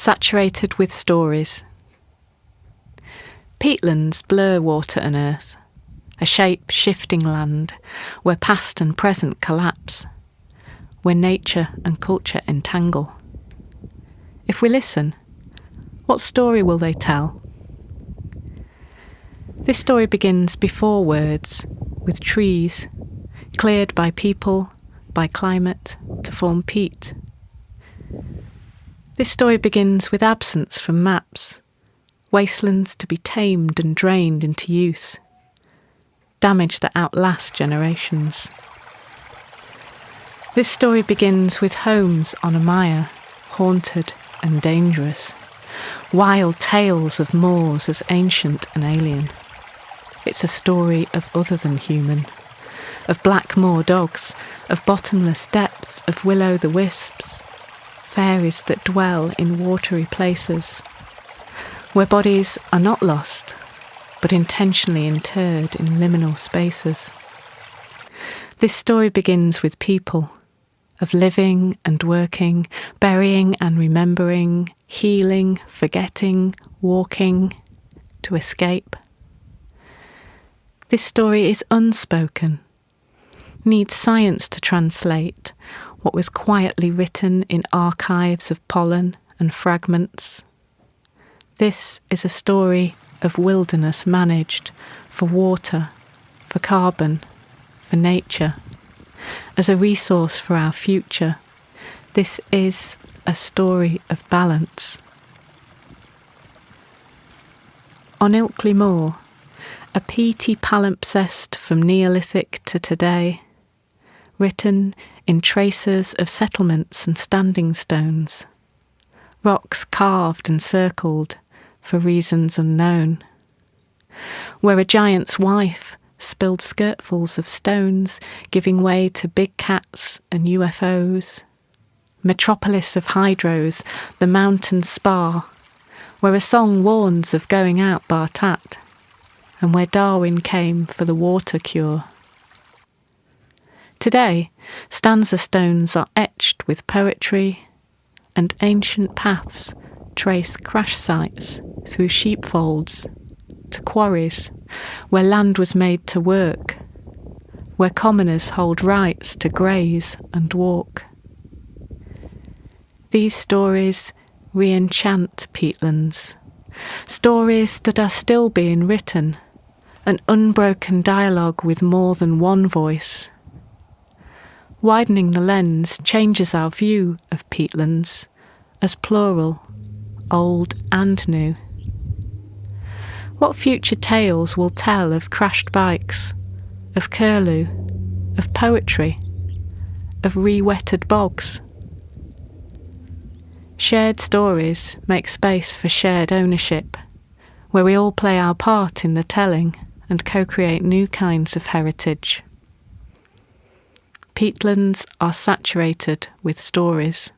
saturated with stories. Peatlands blur water and earth, a shape-shifting land where past and present collapse, where nature and culture entangle. If we listen, what story will they tell? This story begins before words, with trees, cleared by people, by climate, to form peat. This story begins with absence from maps, wastelands to be tamed and drained into use, damage that outlasts generations. This story begins with homes on a mire, haunted and dangerous, wild tales of moors as ancient and alien. It's a story of other than human, of black moor dogs, of bottomless depths, of will-o'-the-wisps, fairies that dwell in watery places, where bodies are not lost, but intentionally interred in liminal spaces. This story begins with people, of living and working, burying and remembering, healing, forgetting, walking, to escape. This story is unspoken, needs science to translate what was quietly written in archives of pollen and fragments. This is a story of wilderness managed for water, for carbon, for nature, as a resource for our future. This is a story of balance. On Ilkley Moor, a peaty palimpsest from Neolithic to today, written in traces of settlements and standing stones, rocks carved and circled for reasons unknown, where a giant's wife spilled skirtfuls of stones, giving way to big cats and UFOs, metropolis of hydros, the mountain spa, where a song warns of going out bar tat, and where Darwin came for the water cure. Today, stanza stones are etched with poetry, and ancient paths trace crash sites through sheepfolds to quarries where land was made to work, where commoners hold rights to graze and walk. These stories re-enchant peatlands, stories that are still being written, an unbroken dialogue with more than one voice. Widening the lens changes our view of peatlands as plural, old and new. What future tales will tell of crashed bikes, of curlew, of poetry, of re-wetted bogs? Shared stories make space for shared ownership, where we all play our part in the telling and co-create new kinds of heritage. Peatlands are saturated with stories.